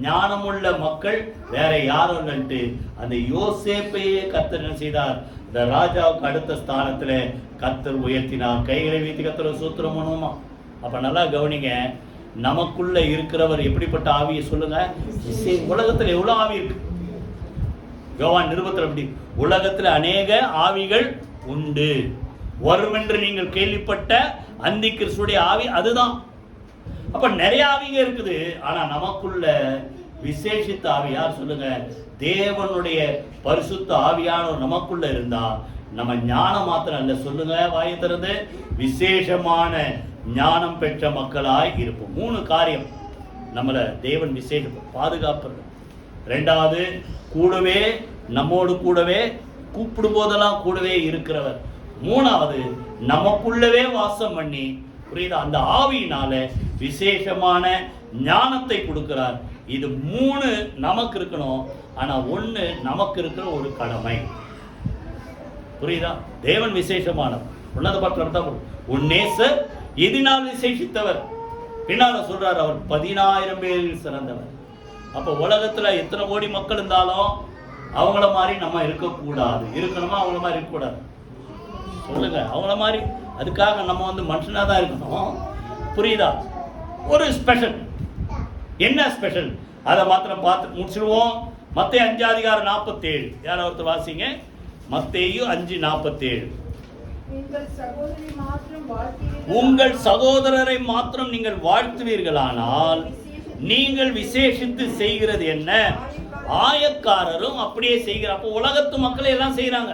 ஞானமுள்ள மக்கள் வேற யாரும் இல்லைன்ட்டு அந்த யோசேப்பையே கர்த்தர் என்ன செய்தார்? இந்த ராஜாவுக்கு அடுத்த ஸ்தானத்துல கர்த்தர் உயர்த்தினார். கைகளை வைத்து கர்த்தர் சூத்திரம் பண்ணுவோமா? அப்ப நல்லா கவனிங்க, நமக்குள்ள இருக்கிறவர் எப்படிப்பட்ட ஆவியை சொல்லுங்க. உலகத்துல எவ்வளவு ஆவி இருக்கு? யோவான் நிருபத்தில் அப்படி உலகத்துல அநேக ஆவிகள் உண்டு, வரும் என்று நீங்கள் கேள்விப்பட்ட அந்தி கிறிஸ்துடைய ஆவி அதுதான். அப்ப நிறைய ஆவிங்க இருக்குது. ஆனா நமக்குள்ள விசேஷித்த ஆவி யார் சொல்லுங்க? தேவனுடைய பரிசுத்த ஆவியானவர் நமக்குள்ள இருந்தா நம்ம ஞானம் மாத்திரம் அல்ல, சொல்லுங்க வாயை திறந்து, விசேஷமான ஞானம் பெற்ற மக்களாய் இருப்போம். 3 காரியம் நம்மளை தேவன் விசேஷம் பாதுகாப்பு. 2வது, கூடவே நம்மோடு கூடவே கூப்பிடும் போதெல்லாம் கூடவே இருக்கிறவர். 3வது, நமக்குள்ளவே வாசம் பண்ணி, புரியுதா, அந்த ஆவியினால விசேஷமான ஞானத்தை கொடுக்கிறார். இது 3 நமக்கு இருக்கணும். ஆனா 1 நமக்கு இருக்கிற ஒரு கடமை. புரியுதா? தேவன் விசேஷமானவர். உன்னத பட்டம் உன்னேசர் எதினால் விசேஷித்தவர். பின்னால சொல்றார் அவர் 10,000 பேரில் சிறந்தவர். அப்ப உலகத்துல எத்தனை கோடி மக்கள் இருந்தாலும் அவங்கள மாதிரி நம்ம இருக்கக்கூடாது. இருக்கணுமா? அவங்கள மாதிரி இருக்கக்கூடாது. சொல்லுங்க, அவங்கள மாதிரி. அதுக்காக நம்ம மனுஷனா தான் இருக்கணும். புரியுதா? ஒரு ஸ்பெஷல். என்ன ஸ்பெஷல்? அதை மாத்திரம் பார்த்து முடிச்சிருவோம். மத்தேயு 5:47 யாராவது ஒருத்தர் வாசிங்க. மத்தேயு 5:47. உங்கள் சகோதரரை மாத்திரம் நீங்கள் வாழ்த்துவீர்களானால் நீங்கள் விசேஷித்து செய்கிறது என்ன? ஆயக்காரரும் அப்படியே செய்கிறார். அப்போ உலகத்து மக்களை எல்லாம் செய்யறாங்க.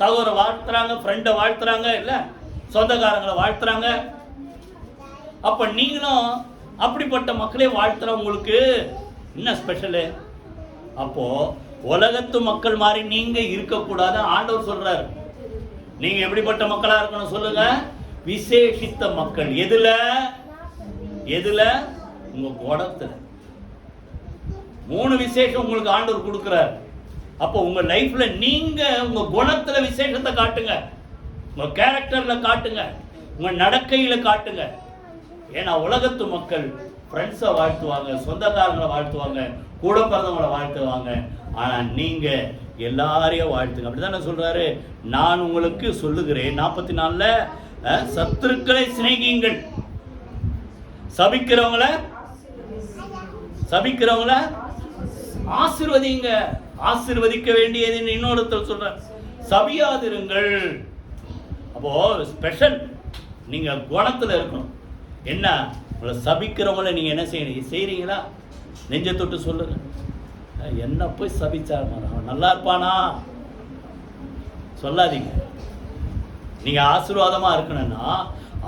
சகோதரரை வாழ்த்துறாங்க, ஃப்ரெண்டை வாழ்த்துறாங்க, இல்ல சொந்தக்காரங்களை வாழ்த்துறாங்க. அப்ப நீங்களும் அப்படிப்பட்ட மக்களே வாழ்த்துற உங்களுக்கு என்ன ஸ்பெஷலு? அப்போ உலகத்து மக்கள் மாதிரி நீங்க இருக்கக்கூடாது ஆண்டவர் சொல்றாரு. நீங்க எப்படிப்பட்ட மக்களா இருக்கணும் சொல்லுங்க? விசேஷித்த மக்கள். எதுல? எதுல? உங்க குணத்துல. 3 விசேஷம் உங்களுக்கு ஆண்டவர் கொடுக்கிறார். அப்போ உங்க லைஃப்ல நீங்க உங்க குணத்துல விசேஷத்தை காட்டுங்க, உங்க கேரக்டர்ல காட்டுங்க, உங்க நடக்கையில காட்டுங்க. ஏன்னா உலகத்து மக்கள் ஃப்ரெண்ட்ஸை வாழ்த்துவாங்க, சொந்தக்காரங்களை வாழ்த்துவாங்க, கூட பிறந்தவங்களை வாழ்த்துவாங்க. ஆனா நீங்க எல்லாரையும் வாழ்த்துங்க. அப்படிதானே சொல்றாரு. நான் உங்களுக்கு சொல்லுகிறேன் 44ல, சத்துருக்களை சிநேகியுங்கள், சபிக்கிறவங்கள ஆசீர்வதிங்க. ஆசீர்வதிக்க வேண்டியது இன்னொருத்தர் சொல்ற, சபியாதிருங்கள். அப்போ ஸ்பெஷல் நீங்க குணத்துல இருக்கணும். என்ன? உங்களை சபிக்கிறவங்கள நீங்க என்ன செய்யணும்? செய்றீங்களா? நெஞ்ச தொட்டு சொல்லுங்க. என்ன போய் சபிச்சா அவன் நல்லா இருப்பானா சொல்லாதீங்க. நீங்க ஆசீர்வாதமா இருக்கணும்னா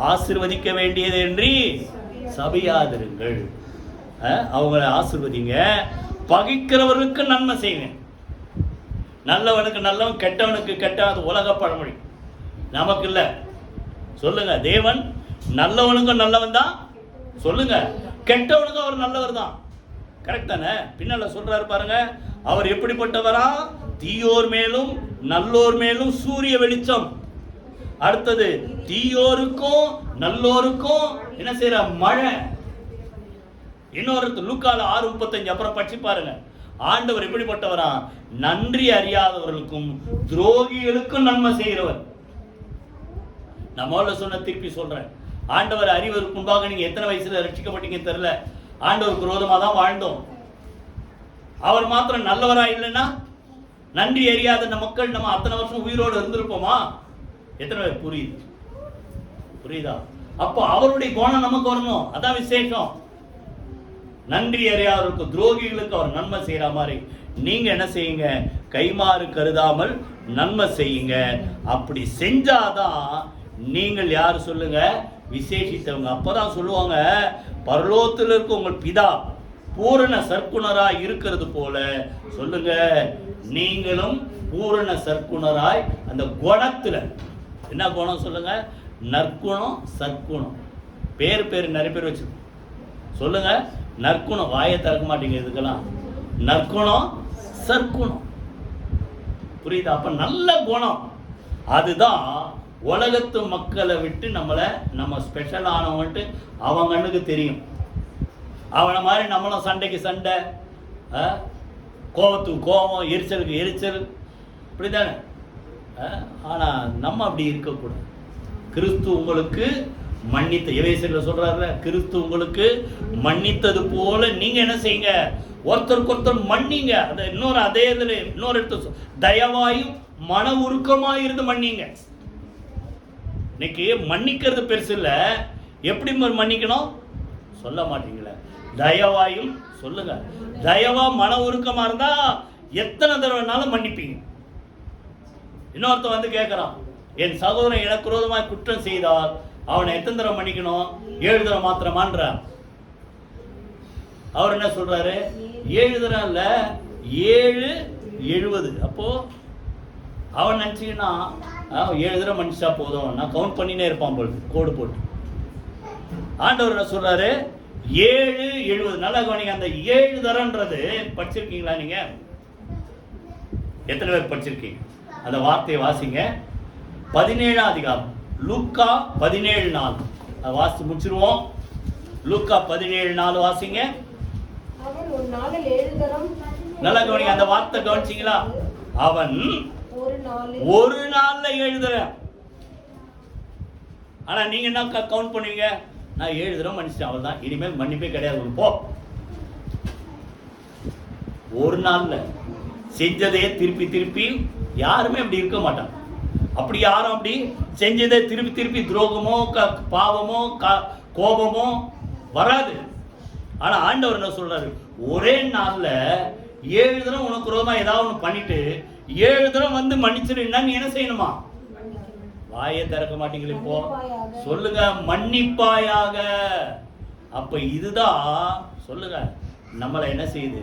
ஆசீர்வதிக்க வேண்டியது என்று சபியாதிருங்கள். அவங்களை ஆசீர்வதிங்க. பகைக்கிறவர்களுக்கு நன்மை செய்யுங்க. நல்லவனுக்கு நல்லவன், கெட்டவனுக்கு கெட்டவன். அது உலக பழமொழி, நமக்கு இல்ல. சொல்லுங்க, தேவன் நல்லவனுக்கும் நல்லவன் தான். சொல்லுங்க, கெட்டவனுக்கும் அவர் நல்லவர் தான். கரெக்ட் தானே? பின்னால சொல்றாரு பாருங்க, அவர் எப்படிப்பட்டவரா? தீயோர் மேலும் நல்லோர் மேலும் சூரிய வெளிச்சம். அடுத்தது தீயோருக்கும் நல்லோருக்கும் என்ன செய்யற? மழை. இன்னொரு லூக்கால 6:35 அப்புறம் படிச்சு பாருங்க. ஆண்டவர் எப்படிப்பட்டவரா? நன்றி அறியாதவர்களுக்கும் துரோகிகளுக்கும் நன்மை செய்கிறவர். நம்மள சொன்ன திருப்பி சொல்றேன். ஆண்டவர் அறிவதற்கு முன்பாக நீங்க எத்தனை வயசுல ரட்சிக்கப்பட்டீங்க தெரியல. ஆண்டவருக்கு விரோதமா தான் வாழ்ந்தோம். அவர் மாத்திரம் நல்லவரா இல்லைன்னா நன்றி அறியாத மக்கள் நம்ம அத்தனை வருஷம் உயிரோடு இருந்திருப்போமா? எத்தனை பேர் புரியுதா? அப்போ அவருடைய குணம் நமக்கு வரணும். அதான் விசேஷம். நன்றி அறியாதவருக்கு, துரோகிகளுக்கு அவர் நன்மை செய்யற மாதிரி நீங்க என்ன செய்யுங்க, கைமாறு கருதாமல் நன்மை செய்யுங்க. அப்படி செஞ்சாதான் நீங்கள் யார் சொல்லுங்க, விசேஷித்தவங்க. அப்பதான் சொல்லுவாங்க, பரலோகத்தில் இருக்க உங்கள் பிதா பூரண சற்குணராய் இருக்கிறது போல சொல்லுங்க, நீங்களும் பூரண சற்குணராய். அந்த குணத்துல என்ன குணம் சொல்லுங்க, நற்குணம் சற்குணம். பேர் நிறைய பேர் வச்சு சொல்லுங்க, நற்குணம். வாயை திறக்க மாட்டீங்க இதுக்கெல்லாம். நற்குணம் சற்குணம், புரியுதா? அப்ப நல்ல குணம் அதுதான் உலகத்து மக்களை விட்டு நம்ம ஸ்பெஷல் ஆனவன்ட்டு அவங்க கண்ணுக்கு தெரியும். அவனை மாதிரி நம்மளும் சண்டைக்கு சண்டை, கோபத்துக்கு கோபம், எரிச்சலுக்கு எரிச்சல், இப்படிதானே. ஆனா நம்ம அப்படி இருக்கக்கூடாது. கிறிஸ்து உங்களுக்கு மன்னித்த, எபேசியர்ல சொல்றாருல, கிறிஸ்து உங்களுக்கு மன்னித்தது போல நீங்க என்ன செய்யுங்க, ஒருத்தருக்கு ஒருத்தர் மன்னிங்க. அந்த இன்னொரு அதே இதுல இன்னொரு இடத்துல தயவாயும் மன உருக்கமாய் இருந்து மன்னிங்க. இன்னைக்கு மன்னிக்கிறது பெருசு இல்ல, எப்படி மன்னிக்கணும் சொல்ல மாட்டீங்களே. தயவாயும் சொல்லுங்க, தயவா மன உருக்கமா இருந்தா எத்தனை தடவைனாலும் மன்னிப்பீங்க. இன்னொருத்த வந்து கேட்கறான், என் சகோதரன் எனக்கு விரோதமாய் குற்றம் செய்தால் அவனை எத்தனை தடவை மன்னிக்கணும்? 7 தடவை மாத்திரமான்ற. அவர் என்ன சொல்றாரு, 7 தடவை இல்ல 7 70. அப்போ அவன் நினைச்சீங்கன்னா 7 தடவை மன்னிச்சா போதும், நான் கவுண்ட் பண்ணினே இருப்பான் போல கோடு போட்டு. ஆண்டவர் என்ன சொல்றாரு, 7 70. நல்லா கவனிங்க. அந்த 7 தடவைன்றது படிச்சிருக்கீங்களா நீங்க? எத்தனை பேர் படிச்சிருக்கீங்க? அந்த வார்த்தையை வாசிங்க. 17ஆம் அதிகாரம் லூக்கா 17:4. அதை வாசி முடிச்சிருவோம். லூக்கா 17:4 வாசிங்க. நல்லா கவனிங்க. அந்த வார்த்தை கவனிச்சிங்களா? அவன் ஒரு நாள்ல 7 தடவை. ஆனா நீங்க என்ன கவுண்ட் பண்ணுவீங்க, நான் 7 தடவை மன்னிச்சிட்டேன், அவள் தான், இனிமேல் மன்னிப்பே கிடையாது போ. ஒரு நாள்ல செஞ்சதையே திருப்பி யாருமே அப்படி இருக்க மாட்டாங்க. அப்படி யாரும் அப்படி செஞ்சதை திருப்பி துரோகமோ பாவமோ கோபமோ வராது. ஆனா ஆண்டவர் என்ன சொல்றாரு, ஒரே நாள்ல 7 தடவை உனக்கு ரோமா ஏதாவது ஒண்ணு பண்ணிட்டு 7 தடவை வந்து மன்னிச்சிருந்தா நீ என்ன செய்யணுமா? வாயை திறக்க மாட்டீங்களே. இப்போ சொல்லுங்க, மன்னிப்பாயாக. அப்ப இதுதான் சொல்லுங்க நம்மளை என்ன செய்யுது,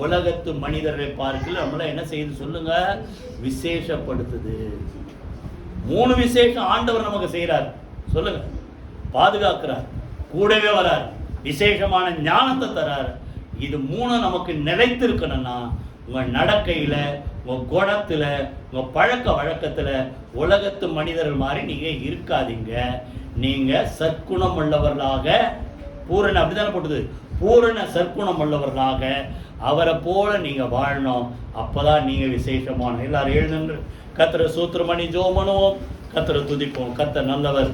உலகத்து மனிதர்களை பார்க்கல நம்மளை என்ன செய்யுது சொல்லுங்க, விசேஷப்படுத்துது. 3 விசேஷம் ஆண்டவர் நமக்கு செய்யறார் சொல்லுங்க. பாதுகாக்கிறார், கூடவே வரார், விசேஷமான ஞானத்தை தரார். இது 3 நமக்கு நிலைத்து இருக்கணும்னா உங்க நடக்கையில, உங்க குணத்துல, உங்க பழக்க வழக்கத்துல உலகத்து மனிதர்கள் மாதிரி நீங்க இருக்காதீங்க. நீங்க சற்குணம் உள்ளவர்களாக, பூரண அப்படித்தானே போட்டது, பூரண சற்குணம் உள்ளவர்களாக அவரை போல நீங்க வாழணும். அப்பதான் நீங்க விசேஷமான. எல்லாரும் எழுந்து கர்த்தரை ஸ்தோத்திரம் பண்ணி ஜெபம் பண்ணுவோம், கர்த்தரை துதிப்போம். கர்த்தர் நல்லவர்.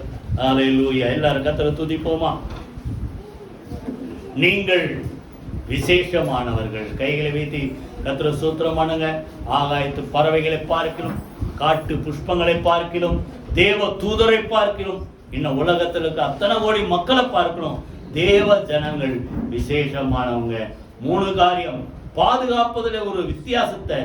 அல்லேலூயா. எல்லாரும் கர்த்தரை துதிப்போமா? நீங்கள் விசேஷமானவர்கள். கைகளை வைத்து கர்த்தரை ஸ்தோத்திரம் பண்ணுங்க. ஆகாயத்து பறவைகளை பார்க்கிறோம், காட்டு புஷ்பங்களை பார்க்கிறோம், தேவ தூதரை பார்க்கிறோம், இன்னும் உலகத்தில் இருக்க அத்தனை கோடி மக்களை பார்க்கிறோம். தேவ ஜனங்கள் விசேஷமானவங்க. 3 காரியம். பாதுகாப்பதில் ஒரு வித்தியாசத்தை,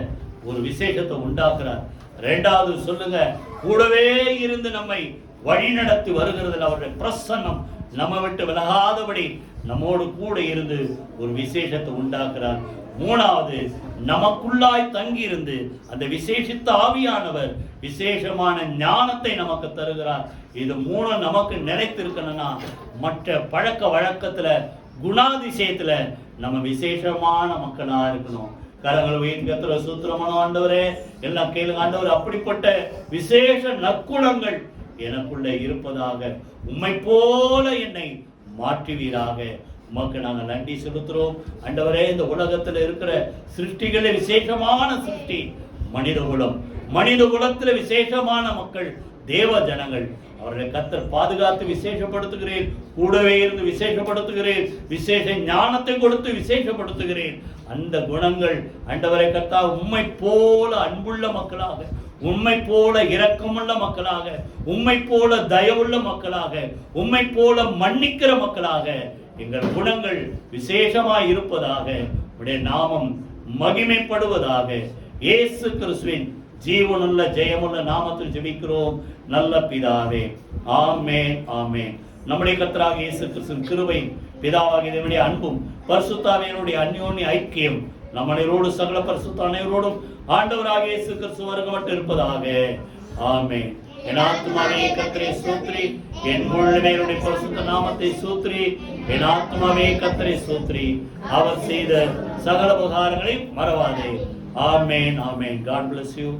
ஒரு விசேஷத்தை உண்டாக்குறார். 2வது சொல்லுங்க, கூடவே இருந்து நம்மை வழி நடத்தி வருகிறதுல அவருடைய பிரசன்னம் நம்ம விட்டு விலகாதபடி நம்மோடு கூட இருந்து ஒரு விசேஷத்தை உண்டாக்குறார். 3வது நமக்குள்ளாய் தங்கி இருந்து அந்த விசேஷித்த ஆவியானவர் விசேஷமான ஞானத்தை நமக்கு தருகிறார். இது 3 நமக்கு நிலைத்திருக்கணும்னா மற்ற பழக்க வழக்கத்துல, குணாதிசயத்துல நம்ம விசேஷமான மக்களா இருக்கணும். கரங்களை உயர்த்தி கர்த்தரை ஸ்தோத்திரம் ஆண்டவரே. எல்லாம் கேளுங்க. ஆண்டவர், அப்படிப்பட்ட விசேஷ நற்குணங்கள் எனக்குள்ள இருப்பதாக உம்மை போல என்னை மாற்றுவீராக. உமக்கு நாங்கள் நன்றி செலுத்துறோம் ஆண்டவரே. இந்த உலகத்துல இருக்கிற சிருஷ்டிகளே விசேஷமான சிருஷ்டி மனிதகுலம். மனிதகுலத்துல விசேஷமான மக்கள் தேவ ஜனங்கள். அவர்களை கர்த்தர் பாதுகாத்து விசேஷப்படுத்துகிறேன், கூடவே இருந்து விசேஷப்படுத்துகிறேன், விசேஷ ஞானத்தை கொடுத்து விசேஷப்படுத்துகிறேன். அந்த குணங்கள் ஆண்டவரை கர்த்தா உம்மை போல அன்புள்ள மக்களாக, உம்மை போல இரக்கமுள்ள மக்களாக, உம்மை போல தயவுள்ள மக்களாக, உம்மை போல மன்னிக்கிற மக்களாக எங்கள் குணங்கள் விசேஷமாய் இருப்பதாக, உடைய நாமம் மகிமைப்படுவதாக. இயேசு கிறிஸ்துவின் ஜீவனுள்ள ஜெயமுள்ள நாமத்தில் ஜெபிக்கிறோம் நல்ல பிதாவே. ஆமென், ஆமென். நம்முடைய கர்த்தராகிய இயேசு கிறிஸ்துவின் கிருபை, பிதாவாகிய தேவனுடைய அன்பும் பரிசுத்தாவியினுடைய அந்யோன்ய ஐக்கியம் நம் அனைவரோடு சகல பரிசுத்த அனைவரோடும் ஆண்டவராகிய இயேசு கிறிஸ்து வருகப்பட்டு இருப்பதாக. ஆமென். என் ஆத்துமாவே கர்த்தரை ஸ்தோத்திரி, என் முழுமே பரிசுத்த நாமத்தை ஸ்தோத்திரி. என் ஆத்துமாவே கர்த்தரை ஸ்தோத்திரி, அவர் செய்த சகல உபகாரங்களை மறவாதே. ஆமென், ஆமென். God bless you.